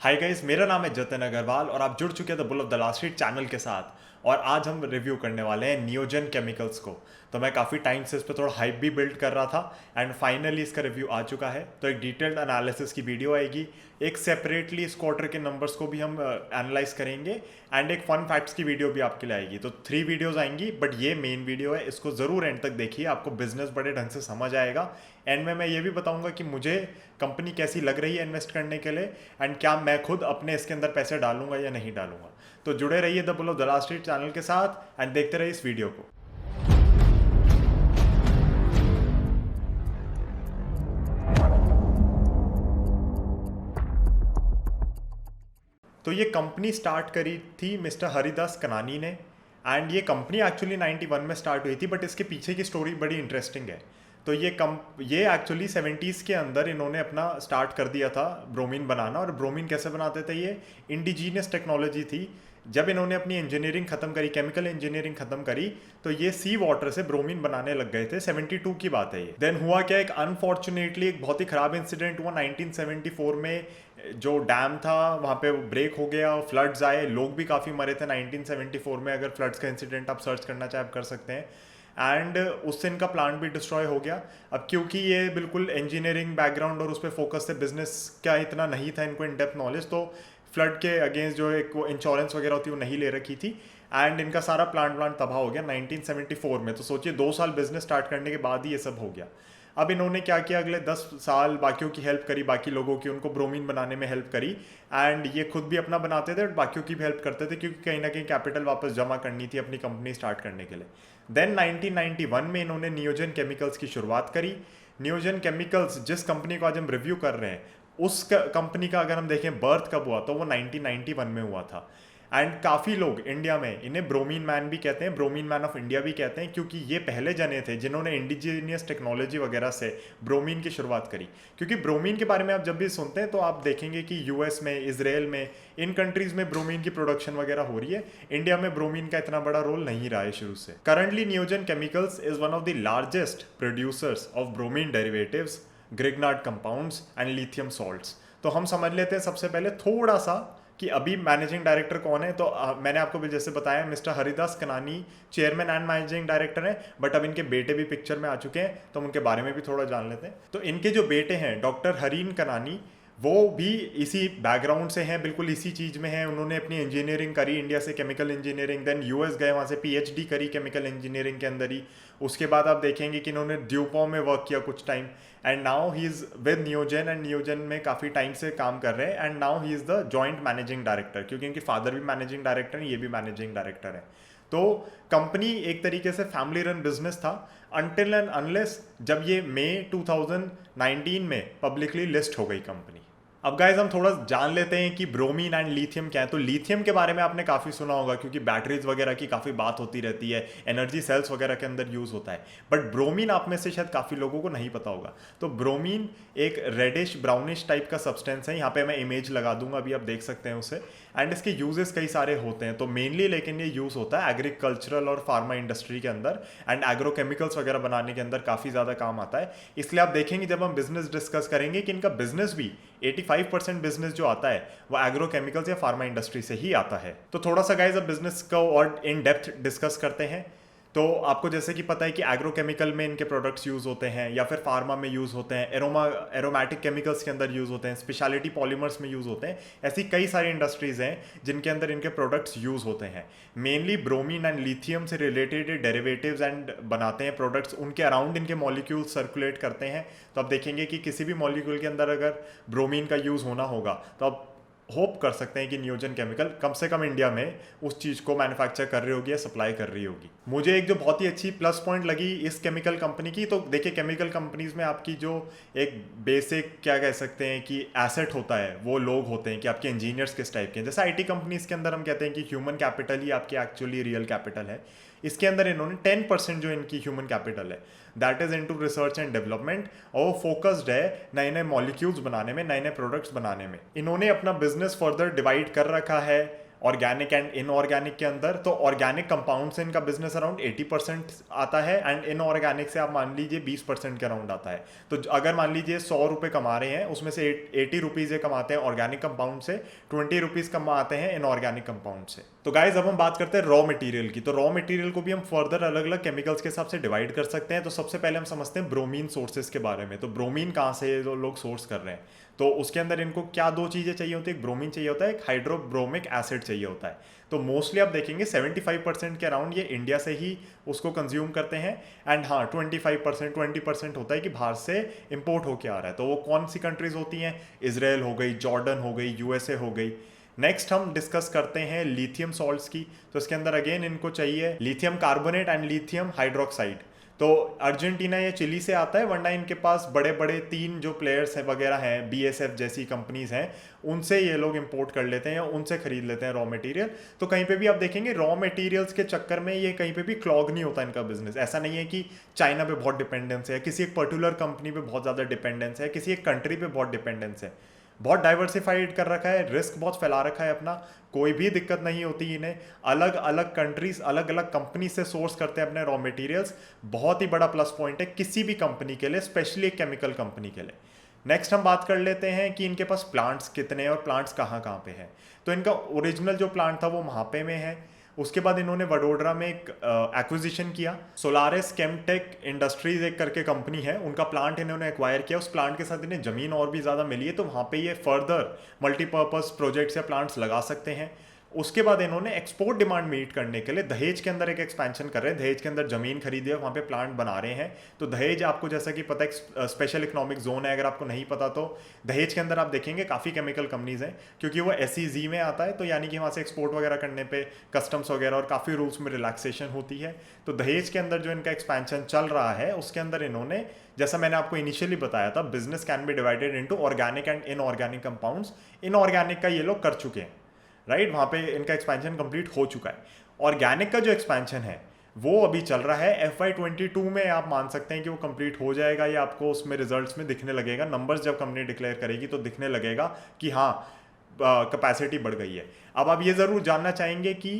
Hi guys, मेरा नाम है जतिन अग्रवाल और आप जुड़ चुके हैं the bull of the last street channel के साथ। और आज हम रिव्यू करने वाले हैं नियोजन केमिकल्स को। तो मैं काफ़ी टाइम से इस पर थोड़ा हाइप भी बिल्ड कर रहा था एंड फाइनली इसका रिव्यू आ चुका है। तो एक डिटेल्ड एनालिसिस की वीडियो आएगी, एक सेपरेटली इस क्वार्टर के नंबर्स को भी हम एनालाइज करेंगे एंड एक फन फैक्ट्स की वीडियो भी आपके लिए आएगी। तो 3 वीडियोस आएंगी, बट ये मेन वीडियो है, इसको ज़रूर एंड तक देखिए, आपको बिजनेस बड़े ढंग से समझ आएगा। एंड में मैं ये भी बताऊंगा कि मुझे कंपनी कैसी लग रही है इन्वेस्ट करने के लिए एंड क्या मैं खुद अपने इसके अंदर पैसे डालूंगा या नहीं डालूंगा। तो जुड़े रहिए the bull of the last street channel के साथ एंड देखते रहिए इस वीडियो को। तो ये कंपनी स्टार्ट करी थी मिस्टर हरिदास कनानी ने एंड ये कंपनी एक्चुअली 91 में स्टार्ट हुई थी, बट इसके पीछे की स्टोरी बड़ी इंटरेस्टिंग है। तो ये एक्चुअली 70s के अंदर इन्होंने अपना स्टार्ट कर दिया था ब्रोमीन बनाना। और ब्रोमीन कैसे बनाते थे, ये इंडिजीनियस टेक्नोलॉजी थी। जब इन्होंने अपनी इंजीनियरिंग खत्म करी, केमिकल इंजीनियरिंग खत्म करी, तो ये सी वाटर से ब्रोमीन बनाने लग गए थे। 72 की बात है ये। देन हुआ क्या, एक अनफॉर्चुनेटली एक बहुत ही खराब इंसिडेंट हुआ 1974 में। जो डैम था वहाँ पे ब्रेक हो गया, फ्लड्स आए, लोग भी काफ़ी मरे थे 1974 में। अगर फ्लड्स का इंसिडेंट आप सर्च करना चाहे आप कर सकते हैं। एंड उससे इनका प्लांट भी डिस्ट्रॉय हो गया। अब क्योंकि ये बिल्कुल इंजीनियरिंग बैकग्राउंड और उस पर फोकस थे, बिजनेस का इतना नहीं था इनको इन डेप्थ नॉलेज, तो फ्लड के अगेंस्ट जो एक वो इंश्योरेंस वगैरह होती है वो नहीं ले रखी थी। एंड इनका सारा प्लांट तबाह हो गया 1974 में। तो सोचिए 2 साल बिजनेस स्टार्ट करने के बाद ही ये सब हो गया। अब इन्होंने क्या किया, अगले 10 साल बाकियों की हेल्प करी, बाकी लोगों की, उनको ब्रोमीन बनाने में हेल्प करी। एंड ये खुद भी अपना बनाते थे और बाकियों की भी हेल्प करते थे, क्योंकि कहीं ना कहीं कैपिटल वापस जमा करनी थी अपनी कंपनी स्टार्ट करने के लिए। देन 1991 में इन्होंने नियोजन केमिकल्स की शुरुआत करी। नियोजन केमिकल्स जिस कंपनी को आज हम रिव्यू कर रहे हैं, उस कंपनी का अगर हम देखें बर्थ कब हुआ, तो वो 1991 में हुआ था। एंड काफ़ी लोग इंडिया में इन्हें ब्रोमीन मैन भी कहते हैं, ब्रोमीन मैन ऑफ इंडिया भी कहते हैं, क्योंकि ये पहले जने थे जिन्होंने इंडिजीनियस टेक्नोलॉजी वगैरह से ब्रोमीन की शुरुआत करी। क्योंकि ब्रोमीन के बारे में आप जब भी सुनते हैं तो आप देखेंगे कि यूएस में, इसराइल में, इन कंट्रीज में ब्रोमीन की प्रोडक्शन वगैरह हो रही है। इंडिया में ब्रोमीन का इतना बड़ा रोल नहीं रहा है शुरू से। करंटली नियोजन chemicals is one of the largest producers of bromine derivatives, Grignard compounds and lithium salts. तो हम समझ लेते हैं सबसे पहले थोड़ा सा कि अभी मैनेजिंग डायरेक्टर कौन है। तो मैंने आपको भी जैसे बताया, मिस्टर हरिदास कनानी चेयरमैन एंड मैनेजिंग डायरेक्टर हैं, बट अब इनके बेटे भी पिक्चर में आ चुके हैं, तो हम उनके बारे में भी थोड़ा जान लेते हैं। तो इनके जो बेटे हैं डॉक्टर हरीन कनानी, वो भी इसी बैकग्राउंड से हैं, बिल्कुल इसी चीज़ में हैं। उन्होंने अपनी इंजीनियरिंग करी इंडिया से, केमिकल इंजीनियरिंग, देन यूएस गए, वहाँ से पीएचडी करी केमिकल इंजीनियरिंग के अंदर ही। उसके बाद आप देखेंगे कि इन्होंने ड्यूपॉ में वर्क किया कुछ time and now he is with नियोजन, एंड नियोजन में काफ़ी टाइम से काम कर रहे हैं। And now he is the joint managing director, क्योंकि इनके फादर भी मैनेजिंग डायरेक्टर हैं, ये भी मैनेजिंग डायरेक्टर है। तो कंपनी एक तरीके से फैमिली रन बिजनेस था अनटिल एंड अनलेस जब ये मई 2019 में पब्लिकली लिस्ट हो गई कंपनी। अब गाइज हम थोड़ा जान लेते हैं कि ब्रोमीन एंड लिथियम क्या है। तो लिथियम के बारे में आपने काफ़ी सुना होगा, क्योंकि बैटरीज वगैरह की काफ़ी बात होती रहती है, एनर्जी सेल्स वगैरह के अंदर यूज़ होता है। बट ब्रोमीन आप में से शायद काफ़ी लोगों को नहीं पता होगा। तो ब्रोमीन एक रेडिश ब्राउनिश टाइप का सब्सटेंस है। यहाँ पे मैं इमेज लगा दूंगा, अभी आप देख सकते हैं उसे। एंड इसके यूजेस कई सारे होते हैं। तो मेनली लेकिन ये यूज़ होता है एग्रीकल्चरल और फार्मा इंडस्ट्री के अंदर एंड एग्रोकेमिकल्स वगैरह बनाने के अंदर काफ़ी ज़्यादा काम आता है। इसलिए आप देखेंगे जब हम बिजनेस डिस्कस करेंगे कि इनका बिजनेस भी 85% बिजनेस जो आता है वो एग्रोकेमिकल्स या फार्मा इंडस्ट्री से ही आता है। तो थोड़ा सा गाइज अब बिजनेस को और इन डेप्थ डिस्कस करते हैं। तो आपको जैसे कि पता है कि एग्रोकेमिकल में इनके प्रोडक्ट्स यूज़ होते हैं, या फिर फार्मा में यूज़ होते हैं, एरोमेटिक केमिकल्स के अंदर यूज़ होते हैं, स्पेशलिटी पॉलीमर्स में यूज़ होते हैं। ऐसी कई सारी इंडस्ट्रीज़ हैं जिनके अंदर इनके प्रोडक्ट्स यूज़ होते हैं। मेनली ब्रोमीन एंड लिथियम से रिलेटेड डेरिवेटिव्स एंड बनाते हैं प्रोडक्ट्स, उनके अराउंड इनके मॉलिक्यूल्स सर्कुलेट करते हैं। तो आप देखेंगे कि किसी भी मॉलिक्यूल के अंदर अगर ब्रोमीन का यूज़ होना होगा तो आप होप कर सकते हैं कि नियोजन केमिकल कम से कम इंडिया में उस चीज़ को मैन्युफैक्चर कर रही होगी या सप्लाई कर रही होगी। मुझे एक जो बहुत ही अच्छी प्लस पॉइंट लगी इस केमिकल कंपनी की, तो देखिए केमिकल कंपनीज में आपकी जो एक बेसिक क्या कह सकते हैं कि एसेट होता है, वो लोग होते हैं कि आपके इंजीनियर्स किस टाइप के हैं। जैसे आईटी कंपनीज के अंदर हम कहते हैं कि ह्यूमन कैपिटल ही आपकी एक्चुअली रियल कैपिटल है। इसके अंदर इन्होंने 10% जो इनकी ह्यूमन कैपिटल है that is into research and development, और वो फोकस्ड है नए नए मॉलिक्यूल्स बनाने में, नए नए प्रोडक्ट्स बनाने में। इन्होंने अपना बिजनेस फर्दर डिवाइड कर रखा है ऑर्गेनिक एंड इनऑर्गेनिक के अंदर। तो ऑर्गेनिक कंपाउंड से इनका बिजनेस अराउंड 80% आता है एंड इनऑर्गेनिक से आप मान लीजिए 20% के अराउंड आता है। तो अगर मान लीजिए 100 रुपये कमा रहे हैं, उसमें से 80 रुपीज़ ये कमाते हैं ऑर्गेनिक कंपाउंड से, 20 रुपीज़ कमाते हैं इनऑर्गेनिक कंपाउंड से। तो गाइज अब हम बात करते हैं रॉ मटेरियल की। तो रॉ मटेरियल को भी हम फर्दर अलग अलग केमिकल्स के हिसाब से डिवाइड कर सकते हैं। तो सबसे पहले हम समझते हैं ब्रोमीन सोर्सेज के बारे में। तो ब्रोमीन कहाँ से लोग सोर्स कर रहे हैं, तो उसके अंदर इनको क्या दो चीज़ें चाहिए होती है, एक ब्रोमीन चाहिए होता है, एक हाइड्रोब्रोमिक एसिड चाहिए होता है। तो मोस्टली आप देखेंगे 75% के अराउंड ये इंडिया से ही उसको कंज्यूम करते हैं एंड हाँ 20% होता है कि बाहर से इंपोर्ट होके आ रहा है। तो वो कौन सी कंट्रीज होती हैं, इजराइल हो गई, जॉर्डन हो गई, यूएसए हो गई। नेक्स्ट हम डिस्कस करते हैं लिथियम सॉल्ट्स की। तो इसके अंदर अगेन इनको चाहिए lithium carbonate and lithium hydroxide. तो अर्जेंटीना या चिली से आता है, वरना इनके पास बड़े बड़े 3 जो प्लेयर्स हैं वगैरह हैं, बीएसएफ जैसी कंपनीज हैं, उनसे ये लोग इंपोर्ट कर लेते हैं या उनसे खरीद लेते हैं रॉ मटेरियल। तो कहीं पे भी आप देखेंगे रॉ मटेरियल्स के चक्कर में ये कहीं पे भी क्लॉग नहीं होता इनका बिजनेस। ऐसा नहीं है कि चाइना पे बहुत डिपेंडेंस है, किसी एक पर्टिकुलर कंपनी पे बहुत ज़्यादा डिपेंडेंस है, किसी एक कंट्री पे बहुत डिपेंडेंस है। बहुत डाइवर्सिफाइड कर रखा है, रिस्क बहुत फैला रखा है अपना, कोई भी दिक्कत नहीं होती इन्हें। अलग अलग कंट्रीज अलग अलग कंपनी से सोर्स करते हैं अपने रॉ मटेरियल्स। बहुत ही बड़ा प्लस पॉइंट है किसी भी कंपनी के लिए, स्पेशली एक केमिकल कंपनी के लिए। नेक्स्ट हम बात कर लेते हैं कि इनके पास प्लांट्स कितने हैं और प्लांट्स कहाँ कहाँ पे हैं। तो इनका ओरिजिनल जो प्लांट था वो महापे में है। उसके बाद इन्होंने वडोदरा में एक एक्विजिशन किया, सोलारिस केमटेक इंडस्ट्रीज एक करके कंपनी है, उनका प्लांट इन्होंने एक्वायर किया। उस प्लांट के साथ इन्हें ज़मीन और भी ज़्यादा मिली है, तो वहाँ पे ये फर्दर मल्टीपर्पज़ प्रोजेक्ट्स या प्लांट्स लगा सकते हैं। उसके बाद इन्होंने एक्सपोर्ट डिमांड मीट करने के लिए दहेज के अंदर एक एक्सपेंशन कर रहे हैं। दहेज के अंदर ज़मीन खरीदी है, वहाँ पे प्लांट बना रहे हैं। तो दहेज आपको जैसा कि पता है स्पेशल इकोनॉमिक जोन है, अगर आपको नहीं पता तो दहेज के अंदर आप देखेंगे काफ़ी केमिकल कंपनीज हैं, क्योंकि वो SEZ में आता है। तो यानी कि वहाँ से एक्सपोर्ट वगैरह करने पे कस्टम्स वगैरह और काफ़ी रूल्स में रिलैक्सेशन होती है। तो दहेज के अंदर जो इनका एक्सपेंशन चल रहा है, उसके अंदर इन्होंने, जैसा मैंने आपको इनिशियली बताया था, business can be divided into organic and inorganic compounds. Inorganic का ये लोग कर चुके हैं, राइट, वहाँ पे इनका एक्सपेंशन कंप्लीट हो चुका है। ऑर्गेनिक का जो एक्सपेंशन है वो अभी चल रहा है। FY22 में आप मान सकते हैं कि वो कंप्लीट हो जाएगा, या आपको उसमें रिजल्ट्स में दिखने लगेगा, नंबर्स जब कंपनी डिक्लेयर करेगी तो दिखने लगेगा कि हाँ कैपेसिटी बढ़ गई है। अब आप ये ज़रूर जानना चाहेंगे कि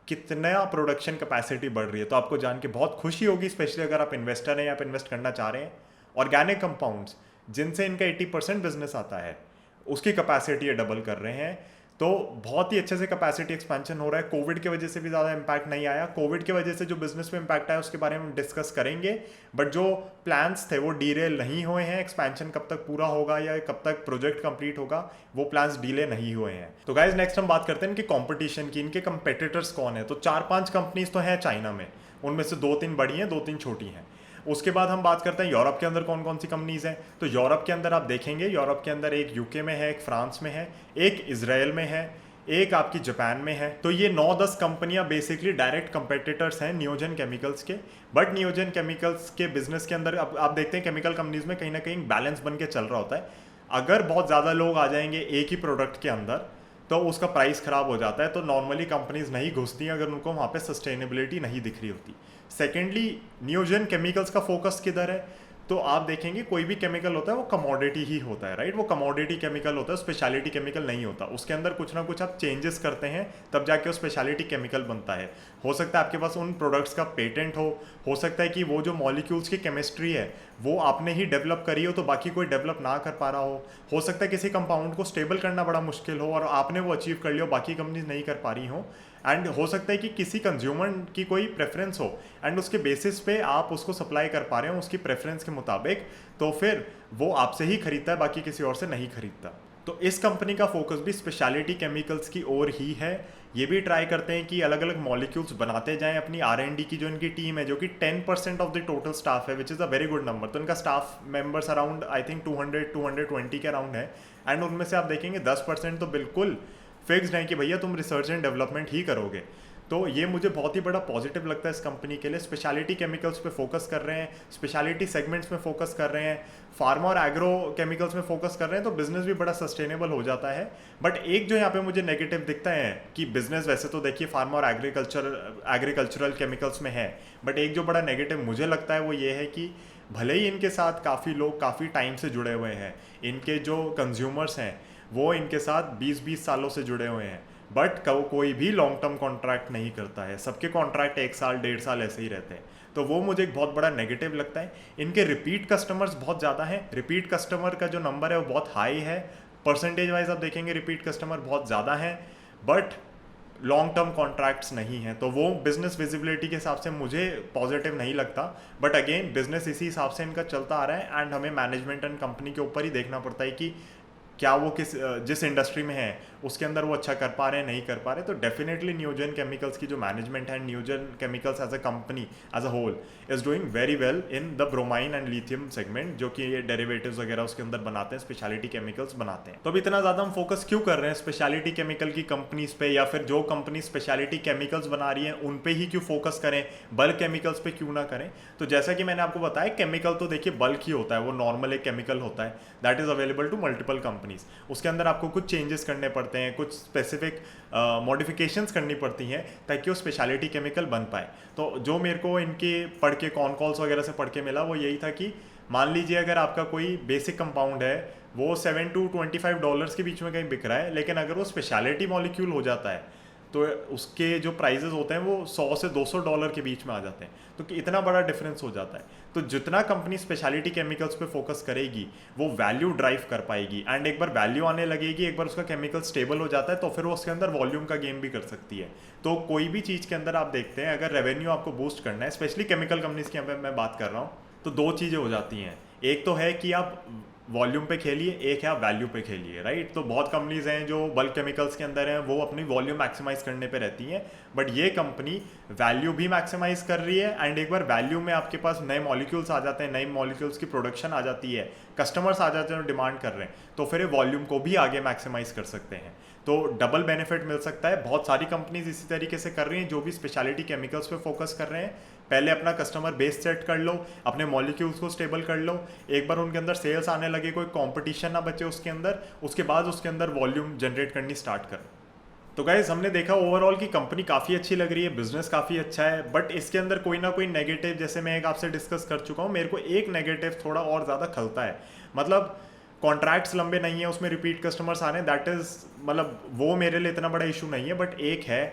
कितना प्रोडक्शन कैपेसिटी बढ़ रही है, तो आपको जान के बहुत खुशी होगी, स्पेशली अगर आप इन्वेस्टर हैं या आप इन्वेस्ट करना चाह रहे हैं। ऑर्गेनिक कंपाउंड्स जिनसे इनका 80% बिजनेस आता है, उसकी कैपेसिटी ये डबल कर रहे हैं। तो बहुत ही अच्छे से कैपेसिटी एक्सपेंशन हो रहा है। कोविड की वजह से भी ज़्यादा इम्पैक्ट नहीं आया। कोविड की वजह से जो बिजनेस में इम्पैक्ट आया उसके बारे में हम डिस्कस करेंगे, बट जो प्लान्स थे वो डीरेल नहीं हुए हैं। एक्सपेंशन कब तक पूरा होगा या कब तक प्रोजेक्ट कंप्लीट होगा, वो प्लान्स डिले नहीं हुए हैं। तो गाइज नेक्स्ट हम बात करते हैं इनकी कॉम्पिटिशन की, इनके कंपेटिटर्स कौन है। तो 4-5 कंपनीज तो हैं चाइना में, उनमें से 2-3 बड़ी हैं, 2-3 छोटी हैं। उसके बाद हम बात करते हैं यूरोप के अंदर कौन कौन सी कंपनीज हैं। तो यूरोप के अंदर आप देखेंगे, यूरोप के अंदर एक यूके में है, एक फ्रांस में है, एक इजराइल में है, एक आपकी जापान में है। तो ये 9-10 कंपनियां बेसिकली डायरेक्ट कंपेटिटर्स हैं नियोजन केमिकल्स के। बट नियोजन केमिकल्स के बिजनेस के अंदर अब आप देखते हैं केमिकल कंपनीज में कहीं ना कहीं बैलेंस बन के चल रहा होता है। अगर बहुत ज़्यादा लोग आ जाएंगे एक ही प्रोडक्ट के अंदर तो उसका प्राइस ख़राब हो जाता है। तो नॉर्मली कंपनीज नहीं घुसती अगर उनको वहाँ पे सस्टेनेबिलिटी नहीं दिख रही होती। सेकेंडली, नियोजन केमिकल्स का फोकस किधर है। तो आप देखेंगे कोई भी केमिकल होता है वो कमोडिटी ही होता है, राइट। वो कमोडिटी केमिकल होता है, स्पेशलिटी केमिकल नहीं होता। उसके अंदर कुछ ना कुछ आप चेंजेस करते हैं तब जाके वो स्पेशलिटी केमिकल बनता है। हो सकता है आपके पास उन प्रोडक्ट्स का पेटेंट हो सकता है कि वो जो मॉलिक्यूल्स की केमिस्ट्री है वो आपने ही डेवलप करी हो तो बाकी कोई डेवलप ना कर पा रहा हो सकता है किसी कंपाउंड को स्टेबल करना बड़ा मुश्किल हो और आपने वो अचीव कर लिया, बाकी कंपनीज नहीं कर पा रही हो। एंड हो सकता है कि किसी कंज्यूमर की कोई प्रेफरेंस हो एंड उसके बेसिस पे आप उसको सप्लाई कर पा रहे हो उसकी प्रेफरेंस के मुताबिक, तो फिर वो आपसे ही खरीदता है, बाकी किसी और से नहीं खरीदता। तो इस कंपनी का फोकस भी स्पेशलिटी केमिकल्स की ओर ही है। ये भी ट्राई करते हैं कि अलग अलग मॉलिक्यूल्स बनाते जाएं। अपनी R&D की जो इनकी टीम है, जो कि 10% ऑफ द टोटल स्टाफ है, which is a very good number. तो इनका staff members around I think 200-220 के अराउंड है। एंड उनमें से आप देखेंगे 10% तो बिल्कुल फिक्स्ड है कि भैया तुम रिसर्च एंड डेवलपमेंट ही करोगे। तो ये मुझे बहुत ही बड़ा पॉजिटिव लगता है इस कंपनी के लिए। स्पेशलिटी केमिकल्स पे फोकस कर रहे हैं, स्पेशलिटी सेगमेंट्स में फोकस कर रहे हैं, फार्मा और एग्रो केमिकल्स में फोकस कर रहे हैं, तो बिजनेस भी बड़ा सस्टेनेबल हो जाता है। बट एक जो यहाँ पे मुझे नेगेटिव दिखता है कि बिजनेस वैसे तो देखिए फार्मा और एग्रीकल्चरल केमिकल्स में है, बट एक जो बड़ा नेगेटिव मुझे लगता है वो ये है कि भले ही इनके साथ काफ़ी लोग काफ़ी टाइम से जुड़े हुए हैं, इनके जो कंज्यूमर्स हैं वो इनके साथ 20-20 सालों से जुड़े हुए हैं, बट कोई भी लॉन्ग टर्म कॉन्ट्रैक्ट नहीं करता है, सबके कॉन्ट्रैक्ट 1 साल 1.5 साल ऐसे ही रहते हैं। तो वो मुझे एक बहुत बड़ा नेगेटिव लगता है। इनके रिपीट कस्टमर्स बहुत ज़्यादा हैं, रिपीट कस्टमर का जो नंबर है वो बहुत हाई है, परसेंटेज वाइज आप देखेंगे रिपीट कस्टमर बहुत ज़्यादा हैं, बट लॉन्ग टर्म कॉन्ट्रैक्ट्स नहीं हैं। तो वो बिजनेस विजिबिलिटी के हिसाब से मुझे पॉजिटिव नहीं लगता। बट अगेन बिजनेस इसी हिसाब से इनका चलता आ रहा है, एंड हमें मैनेजमेंट एंड कंपनी के ऊपर ही देखना पड़ता है कि क्या वो जिस इंडस्ट्री में है उसके अंदर वो अच्छा कर पा रहे हैं नहीं कर पा रहे। तो डेफिनेटली नियोजन केमिकल्स की जो मैनेजमेंट है, Neogen chemicals as a company as a whole is doing very well in the bromine and lithium segment, जो कि ये डेरिवेटिव्स वगैरह उसके अंदर बनाते हैं, स्पेशलिटी केमिकल्स बनाते हैं। तो अब इतना ज़्यादा हम फोकस क्यों कर रहे हैं स्पेशलिटी केमिकल की कंपनीज पे, या फिर जो कंपनी स्पेशलिटी केमिकल्स बना रही है उन पे ही क्यों फोकस करें, बल्क केमिकल्स पे क्यों ना करें। तो जैसा कि मैंने आपको बताया, केमिकल तो देखिए बल्क ही होता है, वो नॉर्मल एक केमिकल होता है that is available to multiple companies. उसके अंदर आपको कुछ चेंजेस करने पड़ते हैं, कुछ स्पेसिफिक मॉडिफिकेशंस करनी पड़ती हैं ताकि वो स्पेशलिटी केमिकल बन पाए। तो जो मेरे को इनके पढ़ के कॉन कॉल्स वगैरह से पढ़ के मिला वो यही था कि मान लीजिए अगर आपका कोई बेसिक कंपाउंड है वो $7 to $25 के बीच में कहीं बिक रहा है, लेकिन अगर वो स्पेशलिटी मॉलिक्यूल हो जाता है तो उसके जो प्राइजेस होते हैं वो $100 से $200 के बीच में आ जाते हैं। तो कि इतना बड़ा डिफरेंस हो जाता है। तो जितना कंपनी स्पेशलिटी केमिकल्स पे फोकस करेगी वो वैल्यू ड्राइव कर पाएगी, एंड एक बार वैल्यू आने लगेगी, एक बार उसका केमिकल स्टेबल हो जाता है तो फिर वो उसके अंदर वॉल्यूम का गेम भी कर सकती है। तो कोई भी चीज़ के अंदर आप देखते हैं अगर रेवेन्यू आपको बूस्ट करना है, स्पेशली केमिकल कंपनीज की यहाँ पे मैं बात कर रहा हूँ, तो दो चीज़ें हो जाती हैं। एक तो है कि आप वॉल्यूम पे खेलिए, एक है आप वैल्यू पे खेलिए, राइट। तो बहुत कंपनीज हैं जो बल्क केमिकल्स के अंदर हैं वो अपनी वॉल्यूम मैक्सिमाइज करने पे रहती हैं, बट ये कंपनी वैल्यू भी मैक्सिमाइज कर रही है, एंड एक बार वैल्यू में आपके पास नए मॉलिक्यूल्स आ जाते हैं, नए मॉलिक्यूल्स की प्रोडक्शन आ जाती है, कस्टमर्स आ जाते हैं और डिमांड कर रहे हैं, तो फिर वॉल्यूम को भी आगे मैक्सिमाइज कर सकते हैं। तो डबल बेनिफिट मिल सकता है। बहुत सारी कंपनीज इसी तरीके से कर रही हैं जो भी स्पेशलिटी केमिकल्स पे फोकस कर रहे हैं। पहले अपना कस्टमर बेस सेट कर लो, अपने मॉलिक्यूल्स को स्टेबल कर लो, एक बार उनके अंदर सेल्स आने लगे, कोई कंपटीशन ना बचे उसके अंदर, उसके बाद उसके अंदर वॉल्यूम जनरेट करनी स्टार्ट करो। तो गाइज हमने देखा ओवरऑल की कंपनी काफ़ी अच्छी लग रही है, बिजनेस काफ़ी अच्छा है, बट इसके अंदर कोई ना कोई नेगेटिव, जैसे मैं एक आपसे डिस्कस कर चुका हूँ, मेरे को एक नेगेटिव थोड़ा और ज़्यादा खलता है। मतलब कॉन्ट्रैक्ट्स लंबे नहीं है, उसमें रिपीट कस्टमर्स आने, दैट इज़ मतलब वो मेरे लिए इतना बड़ा इशू नहीं है। बट एक है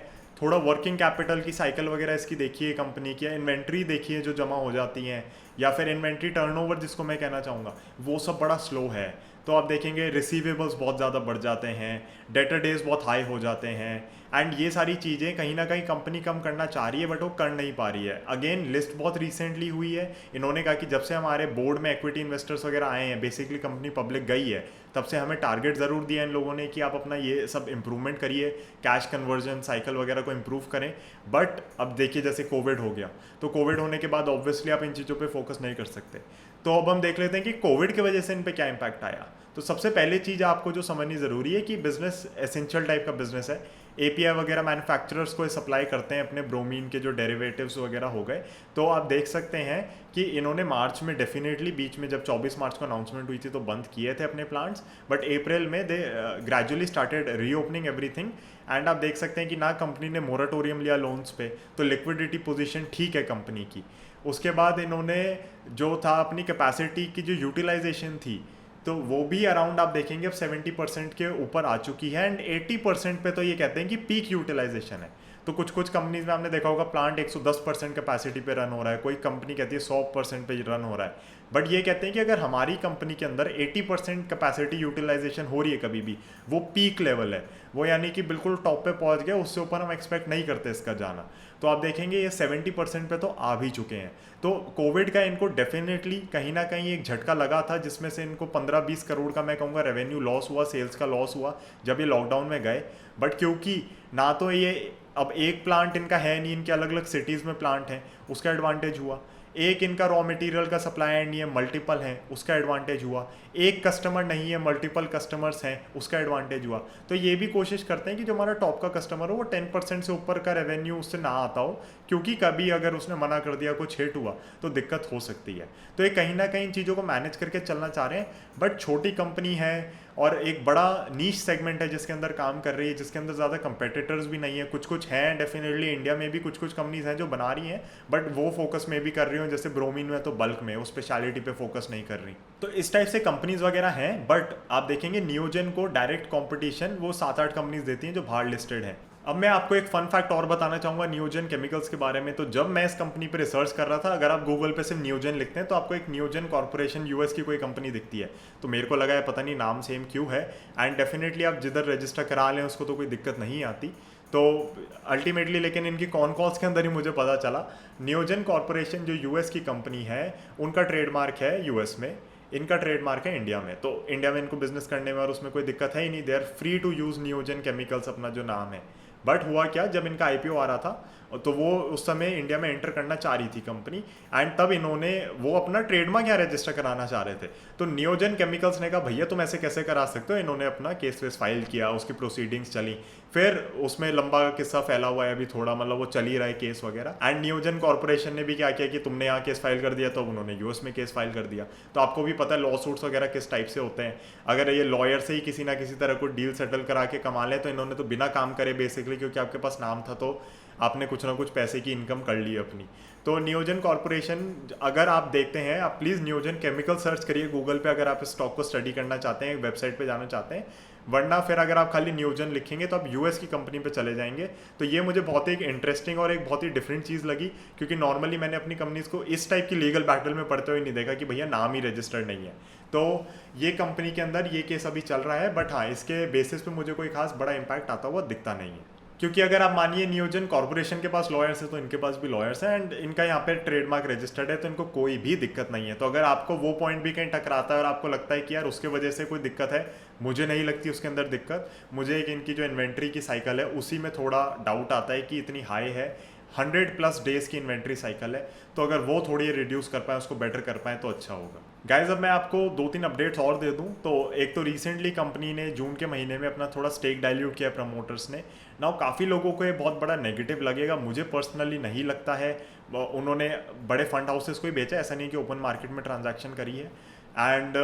थोड़ा वर्किंग कैपिटल की साइकिल वगैरह इसकी देखिए कंपनी की, इन्वेंट्री देखिए जो जमा हो जाती हैं, या फिर इन्वेंट्री टर्नओवर जिसको मैं कहना चाहूँगा, वो सब बड़ा स्लो है। तो आप देखेंगे रिसीवेबल्स बहुत ज़्यादा बढ़ जाते हैं, डेटर डेज बहुत हाई हो जाते हैं, एंड ये सारी चीज़ें कहीं ना कहीं कंपनी कम करना चाह रही है बट वो कर नहीं पा रही है। अगेन लिस्ट बहुत रिसेंटली हुई है, इन्होंने कहा कि जब से हमारे बोर्ड में इक्विटी इन्वेस्टर्स वगैरह आए हैं, बेसिकली कंपनी पब्लिक गई है, तब से हमें टारगेट ज़रूर दिया इन लोगों ने कि आप अपना ये सब इंप्रूवमेंट करिए, कैश कन्वर्जन साइकिल वगैरह को इम्प्रूव करें। बट अब देखिए जैसे कोविड हो गया, तो कोविड होने के बाद ऑब्वियसली आप इन चीज़ों पर फोकस नहीं कर सकते। तो अब हम देख लेते हैं कि कोविड की वजह से इन पर क्या इम्पैक्ट आया। तो सबसे पहले चीज़ आपको जो समझनी ज़रूरी है कि बिजनेस एसेंशियल टाइप का बिजनेस है, एपीआई वगैरह मैन्युफैक्चरर्स को सप्लाई करते हैं अपने ब्रोमीन के जो डेरिवेटिव्स वगैरह हो गए। तो आप देख सकते हैं कि इन्होंने मार्च में डेफिनेटली बीच में जब 24 मार्च को अनाउंसमेंट हुई थी तो बंद किए थे अपने प्लांट्स, बट अप्रैल में they gradually started reopening everything. And आप देख सकते हैं कि ना कंपनी ने मोरेटोरियम लिया लोन्स पे, तो लिक्विडिटी पोजीशन ठीक है कंपनी की। उसके बाद इन्होंने जो था अपनी कैपेसिटी की जो यूटिलाइजेशन थी, तो वो भी अराउंड आप देखेंगे अब 70% के ऊपर आ चुकी है, एंड 80% पे तो ये कहते हैं कि पीक यूटिलाइजेशन है। तो कुछ कुछ कंपनीज में आपने देखा होगा प्लांट 110% कैपेसिटी पे रन हो रहा है, कोई कंपनी कहती है 100% पे रन हो रहा है। बट ये कहते हैं कि अगर हमारी कंपनी के अंदर 80% कैपेसिटी यूटिलाइजेशन हो रही है कभी भी, वो पीक लेवल है, वो यानी कि बिल्कुल टॉप पे पहुंच गया, उससे ऊपर हम एक्सपेक्ट नहीं करते इसका जाना। तो आप देखेंगे ये 70% पे तो आ भी चुके हैं। तो कोविड का इनको डेफिनेटली कहीं ना कहीं एक झटका लगा था, जिसमें से इनको 15-20 करोड़ का मैं कहूँगा रेवेन्यू लॉस हुआ, सेल्स का लॉस हुआ जब ये लॉकडाउन में गए। बट क्योंकि ना तो ये अब एक प्लांट इनका है नहीं, इनके अलग अलग सिटीज़ में प्लांट हैं, उसका एडवांटेज हुआ। एक इनका रॉ मटेरियल का सप्लाई एंड नहीं है, मल्टीपल हैं, उसका एडवांटेज हुआ। एक कस्टमर नहीं है, मल्टीपल कस्टमर्स हैं, उसका एडवांटेज हुआ। तो ये भी कोशिश करते हैं कि जो हमारा टॉप का कस्टमर हो वो 10% से ऊपर का रेवेन्यू उससे ना आता हो, क्योंकि कभी अगर उसने मना कर दिया, कुछ हिट हुआ तो दिक्कत हो सकती है। तो ये कहीं ना कहीं चीज़ों को मैनेज करके चलना चाह रहे हैं। बट छोटी कंपनी है और एक बड़ा नीश सेगमेंट है जिसके अंदर काम कर रही है, जिसके अंदर ज़्यादा कंपेटिटर्स भी नहीं है। कुछ कुछ हैं डेफिनेटली, इंडिया में भी कुछ कुछ कंपनीज हैं जो बना रही हैं, बट वो फोकस में भी कर रही हूँ, जैसे ब्रोमीन में तो बल्क में, उस स्पेशलिटी पे फोकस नहीं कर रही। तो इस टाइप से कंपनीज वगैरह हैं, बट आप देखेंगे नियोजन को डायरेक्ट कॉम्पिटिशन वो 7-8 कंपनीज देती हैं जो बाहर लिस्टेड है। अब मैं आपको एक फन फैक्ट और बताना चाहूँगा नियोजन केमिकल्स के बारे में। तो जब मैं इस कंपनी पर रिसर्च कर रहा था, अगर आप गूगल पे सिर्फ नियोजन लिखते हैं तो आपको एक नियोजन कॉर्पोरेशन यूएस की कोई कंपनी दिखती है। तो मेरे को लगा है पता नहीं नाम सेम क्यों है, एंड डेफिनेटली आप जिधर रजिस्टर करा लें उसको तो कोई दिक्कत नहीं आती। तो अल्टीमेटली लेकिन इनकी कॉन कॉल्स के अंदर ही मुझे पता चला नियोजन कॉर्पोरेशन जो यूएस की कंपनी है, उनका ट्रेडमार्क है यूएस में, इनका ट्रेडमार्क है इंडिया में। तो इंडिया में इनको बिजनेस करने में और उसमें कोई दिक्कत है ही नहीं, they are free to use Neogen chemicals अपना जो नाम है। बट हुआ क्या, जब इनका आईपीओ आ रहा था तो वो उस समय इंडिया में एंटर करना चाह रही थी कंपनी, एंड तब इन्होंने वो अपना ट्रेडमार्क यहाँ रजिस्टर कराना चाह रहे थे। तो नियोजन केमिकल्स ने कहा भैया तुम ऐसे कैसे करा सकते हो। इन्होंने अपना केस वेस फाइल किया, उसकी प्रोसीडिंग्स चली, फिर उसमें लंबा किस्सा फैला हुआ है अभी थोड़ा, मतलब वो चल ही रहा है केस वगैरह। एंड नियोजन कॉर्पोरेशन ने भी क्या किया कि तुमने यहाँ केस फाइल कर दिया, तो उन्होंने यूएस में केस फाइल कर दिया। तो आपको भी पता है लॉ सूट्स वगैरह किस टाइप से होते हैं। अगर ये लॉयर से ही किसी ना किसी तरह को डील सेटल करा के कमा लें, तो इन्होंने तो बिना काम करे बेसिकली, क्योंकि आपके पास नाम था तो आपने कुछ ना कुछ पैसे की इनकम कर ली अपनी। तो नियोजन कॉर्पोरेशन अगर आप देखते हैं, आप प्लीज़ नियोजन केमिकल सर्च करिए गूगल पे अगर आप इस स्टॉक को स्टडी करना चाहते हैं, वेबसाइट पे जाना चाहते हैं। वरना फिर अगर आप खाली नियोजन लिखेंगे तो आप यूएस की कंपनी पे चले जाएंगे। तो ये मुझे बहुत ही इंटरेस्टिंग और एक बहुत ही डिफरेंट चीज़ लगी, क्योंकि नॉर्मली मैंने अपनी कंपनीज को इस टाइप की लीगल बैटल में पढ़ते हुए नहीं देखा कि भैया नाम ही रजिस्टर्ड नहीं है। तो ये कंपनी के अंदर ये केस अभी चल रहा है, बट हाँ इसके बेसिस पे मुझे कोई खास बड़ा इंपैक्ट आता हुआ दिखता नहीं है। क्योंकि अगर आप मानिए नियोजन कॉर्पोरेशन के पास लॉयर्स है तो इनके पास भी लॉयर्स हैं, एंड इनका यहाँ पे ट्रेडमार्क रजिस्टर्ड है, तो इनको कोई भी दिक्कत नहीं है। तो अगर आपको वो पॉइंट भी कहीं टकराता है और आपको लगता है कि यार उसके वजह से कोई दिक्कत है, मुझे नहीं लगती उसके अंदर दिक्कत। मुझे एक इनकी जो इन्वेंट्री की साइकिल है उसी में थोड़ा डाउट आता है कि इतनी हाई है, 100+ डेज की इन्वेंट्री साइकिल है, तो अगर वो थोड़ी रिड्यूस कर पाए, उसको बेटर कर पाए तो अच्छा होगा। गाइज अब मैं आपको 2-3 अपडेट्स और दे दूं। तो एक तो रिसेंटली कंपनी ने जून के महीने में अपना थोड़ा स्टेक डाइल्यूट किया प्रमोटर्स ने। नाउ काफ़ी लोगों को ये बहुत बड़ा नेगेटिव लगेगा, मुझे पर्सनली नहीं लगता है। उन्होंने बड़े फंड हाउसेस को ही बेचा, ऐसा नहीं कि ओपन मार्केट में ट्रांजैक्शन करी है। एंड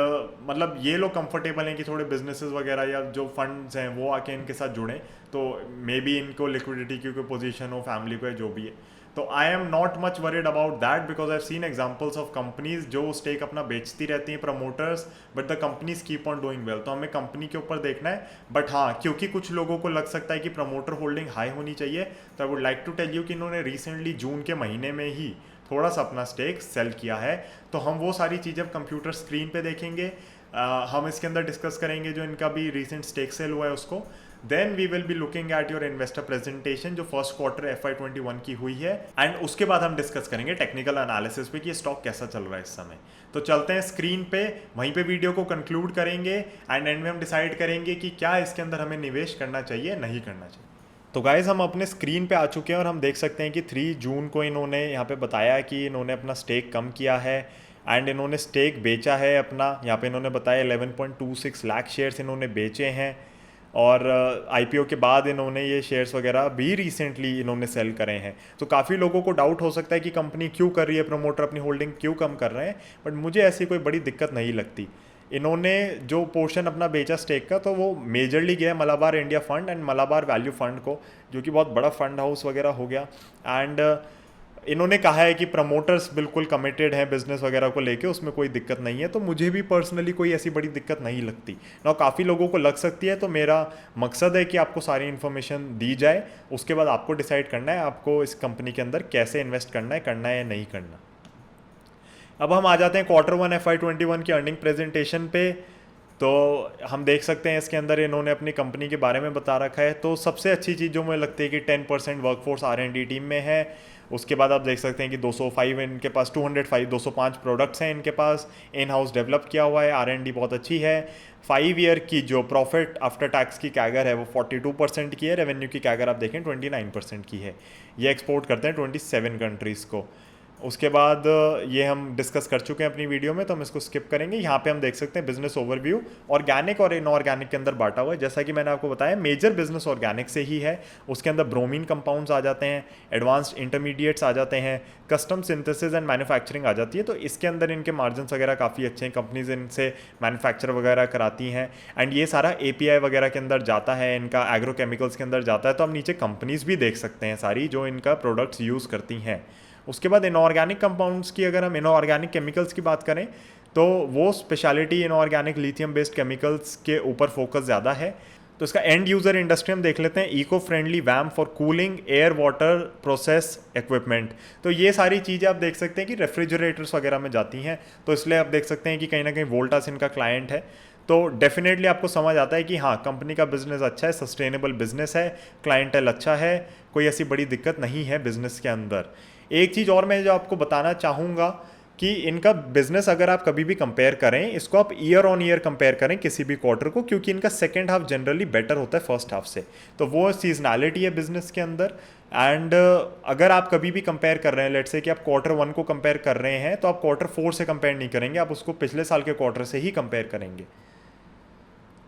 मतलब ये लोग कंफर्टेबल हैं कि थोड़े बिजनेसेस वगैरह या जो फंड्स हैं वो आके इनके साथ जुड़ें, तो मे बी इनको लिक्विडिटी की कोई पोजीशन हो, फैमिली को, जो भी है। तो I am not much worried about that, because I seen examples of companies जो स्टेक अपना बेचती रहती हैं promoters, but the companies keep on doing well. तो हमें कंपनी के ऊपर देखना है। बट हाँ, क्योंकि कुछ लोगों को लग सकता है कि प्रमोटर होल्डिंग हाई होनी चाहिए, तो I would like to tell you कि इन्होंने रिसेंटली जून के महीने में ही थोड़ा सा अपना स्टेक सेल किया है। तो हम वो सारी चीज़ें कंप्यूटर स्क्रीन पे देखेंगे, हम इसके अंदर डिस्कस करेंगे जो इनका भी रिसेंट स्टेक सेल हुआ है उसको। Then we will be looking at your investor presentation जो फर्स्ट क्वार्टर FY21 की हुई है, एंड उसके बाद हम डिस्कस करेंगे टेक्निकल एनालिसिस पे कि ये स्टॉक कैसा चल रहा है इस समय। तो चलते हैं स्क्रीन पे, वहीं पे वीडियो को कंक्लूड करेंगे, एंड एंड में हम डिसाइड करेंगे कि क्या इसके अंदर हमें निवेश करना चाहिए, नहीं करना चाहिए। तो गाइज़ हम अपने स्क्रीन पे आ चुके हैं और हम देख सकते हैं कि 3 जून को इन्होंने यहाँ पे बताया कि इन्होंने अपना स्टेक कम किया है, एंड इन्होंने स्टेक बेचा है अपना। यहाँ पे इन्होंने बताया 11.26 लाख शेयर्स इन्होंने बेचे हैं, और आईपीओ के बाद इन्होंने ये शेयर्स वगैरह भी रिसेंटली इन्होंने सेल करे हैं। तो काफ़ी लोगों को डाउट हो सकता है कि कंपनी क्यों कर रही है, प्रमोटर अपनी होल्डिंग क्यों कम कर रहे हैं, बट मुझे ऐसी कोई बड़ी दिक्कत नहीं लगती। इन्होंने जो पोर्शन अपना बेचा स्टेक का, तो वो मेजरली गया Malabar India fund and Malabar value fund को, जो कि बहुत बड़ा फंड हाउस वगैरह हो गया। एंड इन्होंने कहा है कि प्रमोटर्स बिल्कुल कमिटेड हैं बिजनेस वगैरह को लेके, उसमें कोई दिक्कत नहीं है। तो मुझे भी पर्सनली कोई ऐसी बड़ी दिक्कत नहीं लगती ना, काफ़ी लोगों को लग सकती है। तो मेरा मकसद है कि आपको सारी इन्फॉर्मेशन दी जाए, उसके बाद आपको डिसाइड करना है आपको इस कंपनी के अंदर कैसे इन्वेस्ट करना है या नहीं करना। अब हम आ जाते हैं Q1 FY21 की अर्निंग प्रेजेंटेशन पे। तो हम देख सकते हैं इसके अंदर इन्होंने अपनी कंपनी के बारे में बता रखा है। तो सबसे अच्छी चीज़ जो मुझे लगती है कि 10% वर्कफोर्स R&D टीम में है। उसके बाद आप देख सकते हैं कि 205 इनके पास 205 प्रोडक्ट्स हैं इनके पास, इन हाउस डेवलप किया हुआ है, R&D बहुत अच्छी है। 5 ईयर की जो प्रॉफिट आफ्टर टैक्स की कैगर है वो 42% की है, रेवेन्यू की कैगर आप देखें 29% की है। ये एक्सपोर्ट करते हैं 27 कंट्रीज़ को। उसके बाद ये हम डिस्कस कर चुके हैं अपनी वीडियो में, तो हम इसको स्किप करेंगे। यहाँ पे हम देख सकते हैं बिजनेस ओवरव्यू, ऑर्गेनिक और इनऑर्गेनिक के अंदर बांटा हुआ है। जैसा कि मैंने आपको बताया मेजर बिजनेस ऑर्गेनिक से ही है, उसके अंदर ब्रोमीन कंपाउंड्स आ जाते हैं, एडवांस्ड इंटरमीडिएट्स आ जाते हैं, कस्टम सिंथेसिस एंड मैन्युफैक्चरिंग आ जाती है। तो इसके अंदर इनके मार्जिन्स वगैरह काफ़ी अच्छे हैं, कंपनीज इनसे मैन्युफैक्चर वगैरह कराती हैं, एंड ये सारा API वगैरह के अंदर जाता है, इनका एग्रोकेमिकल्स के अंदर जाता है। तो हम नीचे कंपनीज भी देख सकते हैं सारी जो इनका प्रोडक्ट्स यूज़ करती हैं। उसके बाद इनऑर्गेनिक कंपाउंड्स की, अगर हम इनऑर्गेनिक केमिकल्स की बात करें तो वो speciality inorganic lithium based chemicals के ऊपर फोकस ज़्यादा है। तो इसका एंड यूज़र इंडस्ट्री हम देख लेते हैं, इको फ्रेंडली वैम for cooling air water process equipment. तो ये सारी चीज़ें आप देख सकते हैं कि रेफ्रिजरेटर्स वगैरह में जाती हैं, तो इसलिए आप देख सकते हैं कि कहीं ना कहीं वोल्टास इनका क्लाइंट है। तो डेफिनेटली आपको समझ आता है कि हाँ, कंपनी का बिजनेस अच्छा है, सस्टेनेबल बिजनेस है, क्लाइंटेल अच्छा है, कोई ऐसी बड़ी दिक्कत नहीं है बिजनेस के अंदर। एक चीज़ और मैं जो आपको बताना चाहूँगा कि इनका बिजनेस अगर आप कभी भी कंपेयर करें, इसको आप ईयर ऑन ईयर कंपेयर करें किसी भी क्वार्टर को, क्योंकि इनका सेकेंड हाफ जनरली बेटर होता है फर्स्ट हाफ से। तो वो सीजनैलिटी है बिजनेस के अंदर। एंड अगर आप कभी भी कंपेयर कर रहे हैं, लेट्स से कि आप Q1 को कंपेयर कर रहे हैं, तो आप Q4 से कंपेयर नहीं करेंगे, आप उसको पिछले साल के क्वार्टर से ही कंपेयर करेंगे।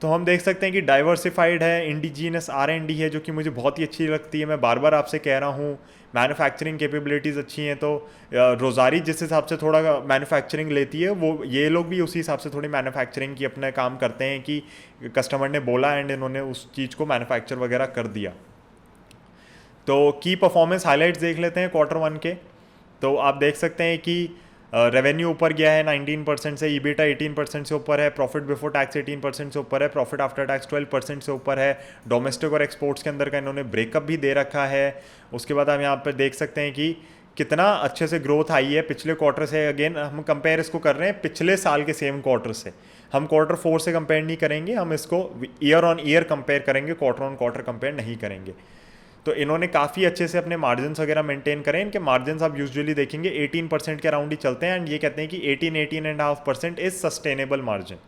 तो हम देख सकते हैं कि डाइवर्सिफाइड है, इंडिजीनस R&D है, जो कि मुझे बहुत ही अच्छी लगती है। मैं बार बार आपसे कह रहा हूँ, मैन्युफैक्चरिंग कैपेबिलिटीज़ अच्छी हैं। तो रोज़ारी जिस हिसाब से थोड़ा मैन्युफैक्चरिंग लेती है, वो ये लोग भी उसी हिसाब से थोड़ी मैन्युफैक्चरिंग की अपना काम करते हैं कि कस्टमर ने बोला एंड इन्होंने उस चीज़ को मैन्युफैक्चर वगैरह कर दिया। तो की परफॉर्मेंस हाइलाइट्स देख लेते हैं Q1 के। तो आप देख सकते हैं कि रेवेन्यू ऊपर गया है 19% से, ईबीटा 18% से ऊपर है, प्रॉफिट बिफोर टैक्स 18% से ऊपर है, प्रॉफिट आफ्टर टैक्स 12% से ऊपर है। डोमेस्टिक और एक्सपोर्ट्स के अंदर का इन्होंने ब्रेकअप भी दे रखा है। उसके बाद हम यहाँ पर देख सकते हैं कि कितना अच्छे से ग्रोथ आई है पिछले क्वार्टर से। अगेन हम कंपेयर इसको कर रहे हैं पिछले साल के सेम क्वार्टर से, हम Q4 से कंपेयर नहीं करेंगे, हम इसको ईयर ऑन ईयर कंपेयर करेंगे, क्वार्टर ऑन क्वार्टर कंपेयर नहीं करेंगे। तो इन्होंने काफ़ी अच्छे से अपने मार्जिन्स वगैरह मेंटेन करें। इनके मार्जिन्स आप यूजुअली देखेंगे 18% के अराउंड ही चलते हैं, एंड ये कहते हैं कि 18-18.5% इज सस्टेनेबल मार्जिन।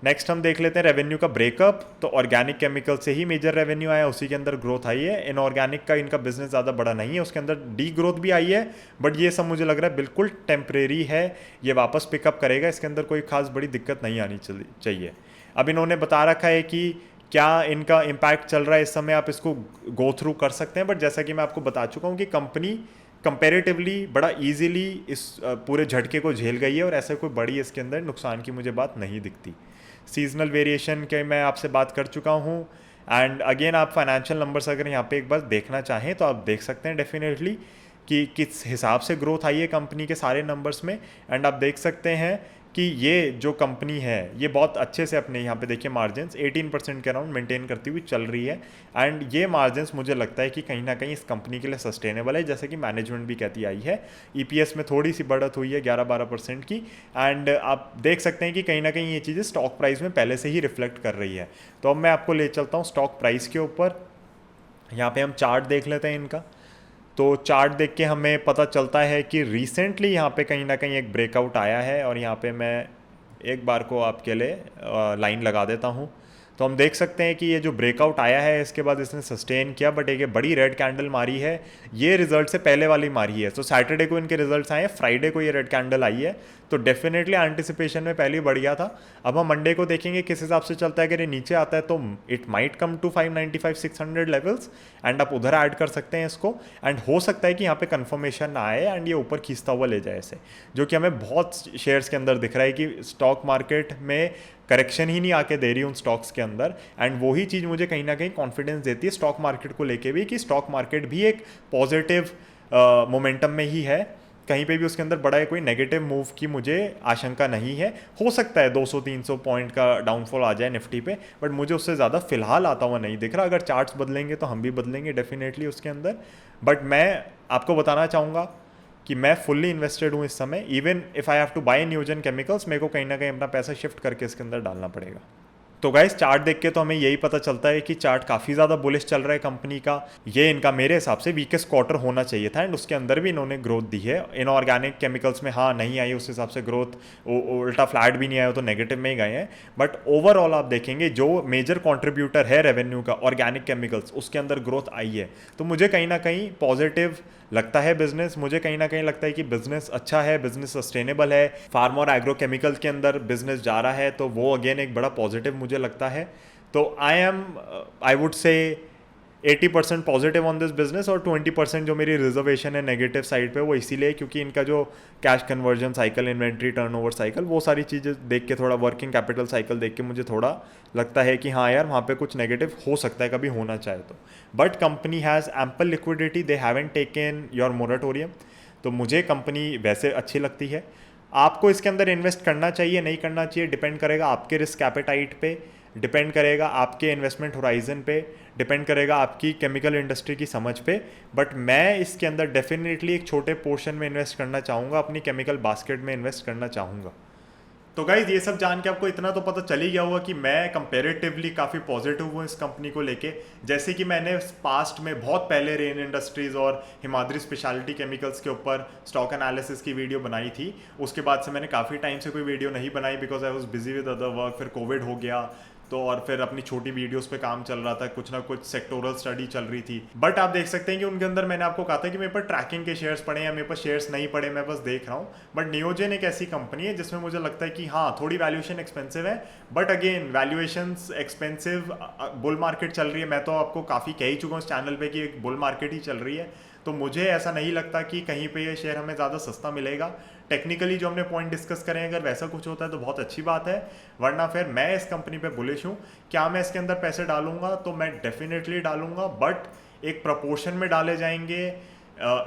नेक्स्ट हम देख लेते हैं रेवेन्यू का ब्रेकअप। तो ऑर्गेनिक केमिकल से ही मेजर रेवेन्यू आया, उसी के अंदर ग्रोथ आई है। इनऑर्गेनिक का इनका बिजनेस ज़्यादा बड़ा नहीं है, उसके अंदर डी ग्रोथ भी आई है, बट ये सब मुझे लग रहा है बिल्कुल टेम्परेरी है, ये वापस पिकअप करेगा, इसके अंदर कोई खास बड़ी दिक्कत नहीं आनी चाहिए। अब इन्होंने बता रखा है कि क्या इनका इम्पैक्ट चल रहा है इस समय, आप इसको गो थ्रू कर सकते हैं। बट जैसा कि मैं आपको बता चुका हूँ कि कंपनी कंपैरेटिवली बड़ा इजीली इस पूरे झटके को झेल गई है, और ऐसा कोई बड़ी इसके अंदर नुकसान की मुझे बात नहीं दिखती। सीजनल वेरिएशन के मैं आपसे बात कर चुका हूँ। एंड अगेन आप फाइनेंशियल नंबर्स अगर यहाँ पे एक बार देखना चाहें तो आप देख सकते हैं डेफिनेटली कि किस हिसाब से ग्रोथ आई है कंपनी के सारे नंबर्स में। एंड आप देख सकते हैं कि ये जो कंपनी है ये बहुत अच्छे से अपने यहाँ पे देखिए मार्जिन्स 18% के अराउंड मेंटेन करती हुई चल रही है। एंड ये मार्जिन्स मुझे लगता है कि कहीं ना कहीं इस कंपनी के लिए सस्टेनेबल है, जैसे कि मैनेजमेंट भी कहती आई है। EPS में थोड़ी सी बढ़त हुई है 11-12% की। एंड आप देख सकते हैं कि कहीं ना कहीं ये चीज़ें स्टॉक प्राइस में पहले से ही रिफ्लेक्ट कर रही है। तो अब मैं आपको ले चलता हूँ स्टॉक प्राइस के ऊपर। यहाँ पर हम चार्ट देख लेते हैं इनका। तो चार्ट देख के हमें पता चलता है कि रिसेंटली यहाँ पे कहीं ना कहीं एक ब्रेकआउट आया है, और यहाँ पे मैं एक बार को आपके लिए लाइन लगा देता हूँ। तो हम देख सकते हैं कि ये जो ब्रेकआउट आया है इसके बाद इसने सस्टेन किया, बट एक ये बड़ी रेड कैंडल मारी है, ये रिजल्ट से पहले वाली मारी है। तो सैटरडे को इनके रिजल्ट्स आए हैं, फ्राइडे को ये रेड कैंडल आई है, तो डेफिनेटली एंटिसिपेशन में पहले बढ़ गया था। अब हम मंडे को देखेंगे किस हिसाब से चलता है। अगर ये नीचे आता है तो it might come to 595-600 levels, and आप उधर ऐड कर सकते हैं इसको। एंड हो सकता है कि यहाँ पे कंफर्मेशन ना आए एंड ये ऊपर खींचता हुआ ले जाए ऐसे, जो कि हमें बहुत शेयर्स के अंदर दिख रहा है कि स्टॉक मार्केट में करेक्शन ही नहीं आके दे रही उन स्टॉक्स के अंदर। एंड वही चीज़ मुझे कहीं ना कहीं कॉन्फिडेंस देती है स्टॉक मार्केट को लेके भी, कि स्टॉक मार्केट भी एक पॉजिटिव मोमेंटम में ही है, कहीं पे भी उसके अंदर बड़ा कोई नेगेटिव मूव की मुझे आशंका नहीं है। हो सकता है 200-300 पॉइंट का डाउनफॉल आ जाए निफ्टी पे, बट मुझे उससे ज़्यादा फिलहाल आता हुआ नहीं दिख रहा। अगर चार्ट्स बदलेंगे तो हम भी बदलेंगे डेफिनेटली उसके अंदर। बट मैं आपको बताना चाहूँगा कि मैं फुल्ली इन्वेस्टेड हूँ इस समय। Even if I have to buy न्यूजन केमिकल्स, मेरे को कहीं ना कहीं अपना पैसा शिफ्ट करके इसके अंदर डालना पड़ेगा। तो गाइस चार्ट देख के तो हमें यही पता चलता है कि चार्ट काफ़ी ज़्यादा बुलिश चल रहा है कंपनी का। ये इनका मेरे हिसाब से वीकेस्ट क्वार्टर होना चाहिए था, एंड उसके अंदर भी इन्होंने ग्रोथ दी है। इनऑर्गेनिक केमिकल्स में हाँ नहीं आई उस हिसाब से ग्रोथ, उल्टा फ्लैट भी नहीं आया, तो नेगेटिव में ही गए हैं। बट ओवरऑल आप देखेंगे जो मेजर कॉन्ट्रीब्यूटर है रेवेन्यू का ऑर्गेनिक केमिकल्स, उसके अंदर ग्रोथ आई है। तो मुझे कहीं ना कहीं पॉजिटिव लगता है बिजनेस, मुझे कहीं ना कहीं लगता है कि बिजनेस अच्छा है, बिजनेस सस्टेनेबल है, फार्म और एग्रोकेमिकल के अंदर बिजनेस जा रहा है, तो वो अगेन एक बड़ा पॉजिटिव मुझे लगता है। तो I would say 80% positive on this business, और 20% जो मेरी रिजर्वेशन है नेगेटिव साइड पे, वो इसीलिए क्योंकि इनका जो cash conversion cycle, inventory turnover cycle, वो सारी चीज़ें देख के, थोड़ा वर्किंग कैपिटल साइकिल देख के मुझे थोड़ा लगता है कि हाँ यार वहाँ पे कुछ नेगेटिव हो सकता है कभी होना चाहे तो। But company has ample liquidity, they haven't taken your moratorium, तो मुझे कंपनी वैसे अच्छी लगती है। आपको इसके अंदर इन्वेस्ट करना चाहिए नहीं करना चाहिए डिपेंड करेगा आपके रिस्क एपेटाइट पे, डिपेंड करेगा आपके इन्वेस्टमेंट होराइजन पे, डिपेंड करेगा आपकी केमिकल इंडस्ट्री की समझ पे। बट मैं इसके अंदर डेफिनेटली एक छोटे पोर्शन में इन्वेस्ट करना चाहूँगा, अपनी केमिकल बास्केट में इन्वेस्ट करना चाहूँगा। तो गाइज ये सब जान के आपको इतना तो पता चल ही गया होगा कि मैं कंपेरेटिवली काफ़ी पॉजिटिव हूँ इस कंपनी को लेके। जैसे कि मैंने पास्ट में बहुत पहले रेन इंडस्ट्रीज़ और हिमाद्री स्पेशलिटी केमिकल्स के ऊपर स्टॉक एनालिसिस की वीडियो बनाई थी, उसके बाद से मैंने काफ़ी टाइम से कोई वीडियो नहीं बनाई because I was busy with other work. फिर कोविड हो गया तो, और फिर अपनी छोटी वीडियोस पे काम चल रहा था, कुछ ना कुछ सेक्टोरल स्टडी चल रही थी। बट आप देख सकते हैं कि उनके अंदर मैंने आपको कहा था कि मेरे पर ट्रैकिंग के शेयर्स पड़े या मेरे पर शेयर्स नहीं पड़े, मैं बस देख रहा हूँ। बट नियोजन एक ऐसी कंपनी है जिसमें मुझे लगता है कि हाँ थोड़ी वैल्यूएशन एक्सपेंसिव है, but again valuations expensive, bull market चल रही है। मैं तो आपको काफ़ी कह ही चुका हूँ इस चैनल पे कि एक बुल मार्केट ही चल रही है, तो मुझे ऐसा नहीं लगता कि कहीं पे ये शेयर हमें ज़्यादा सस्ता मिलेगा। टेक्निकली जो हमने पॉइंट डिस्कस करें, अगर वैसा कुछ होता है तो बहुत अच्छी बात है, वरना फिर मैं इस कंपनी पे बुलिश हूँ। क्या मैं इसके अंदर पैसे डालूंगा? तो मैं डेफिनेटली डालूंगा, बट एक प्रपोर्शन में डाले जाएंगे।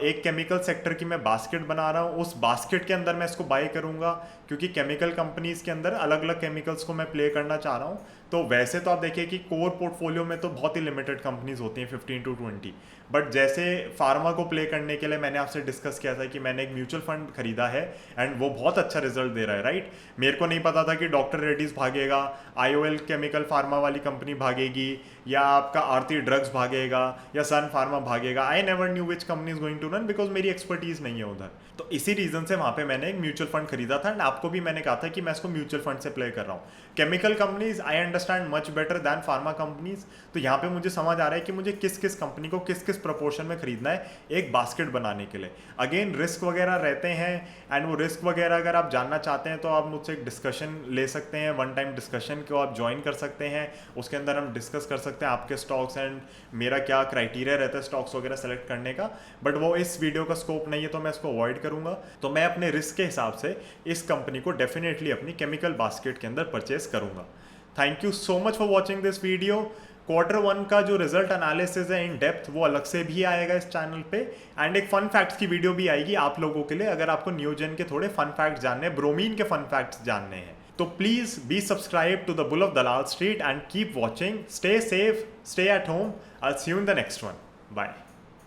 एक केमिकल सेक्टर की मैं बास्केट बना रहा हूँ, उस बास्केट के अंदर मैं इसको बाय करूँगा, क्योंकि केमिकल कंपनीज के अंदर अलग अलग केमिकल्स को मैं प्ले करना चाह रहा हूँ। तो वैसे तो आप देखिए कि कोर पोर्टफोलियो में तो बहुत ही लिमिटेड कंपनीज होती हैं, 15 to 20, बट जैसे फार्मा को प्ले करने के लिए मैंने आपसे डिस्कस किया था कि मैंने एक म्यूचुअल फंड खरीदा है एंड वो बहुत अच्छा रिजल्ट दे रहा है, राइट। मेरे को नहीं पता था कि डॉक्टर रेड्डीज भागेगा, IOL केमिकल फार्मा वाली कंपनी भागेगी, या आपका आरती ड्रग्स भागेगा, या सन फार्मा भागेगा। I never knew which company is going to run because मेरी एक्सपर्टीज नहीं है उधर। तो इसी रीजन से वहाँ पे मैंने एक म्यूचुअल फंड खरीदा था, एंड आपको भी मैंने कहा था कि मैं इसको म्यूचुअल फंड से प्ले कर रहा हूँ। Chemical companies I understand much better than pharma companies, तो यहाँ पे मुझे समझ आ रहा है कि मुझे किस किस कंपनी को किस किस प्रपोर्शन में खरीदना है एक बास्केट बनाने के लिए। अगेन रिस्क वगैरह रहते हैं, एंड वो रिस्क वगैरह अगर आप जानना चाहते हैं तो आप मुझसे एक डिस्कशन ले सकते हैं, वन टाइम डिस्कशन को आप ज्वाइन कर सकते हैं। उसके अंदर हम डिस्कस कर सकते हैं आपके स्टॉक्स एंड मेरा क्या क्राइटेरिया रहता है स्टॉक्स वगैरह सेलेक्ट करने का, बट वो इस वीडियो का स्कोप नहीं है तो मैं इसको अवॉइड करूंगा। तो मैं अपने रिस्क के हिसाब से इस कंपनी को डेफिनेटली अपनी केमिकल बास्केट के अंदर परचेस करूंगा। Thank you so much for watching this video. Q1 का जो रिजल्ट एनालिसिस है इन डेप्थ वो अलग से भी आएगा इस चैनल पे, एंड एक फन फैक्ट्स की वीडियो भी आएगी आप लोगों के लिए, अगर आपको नियोजन के थोड़े फन फैक्ट्स जानने हैं, ब्रोमीन के फन फैक्ट्स जानने हैं। तो please be subscribe to the bull of Dalal street and keep watching. Stay safe, stay at home. I will see you in the next one. Bye.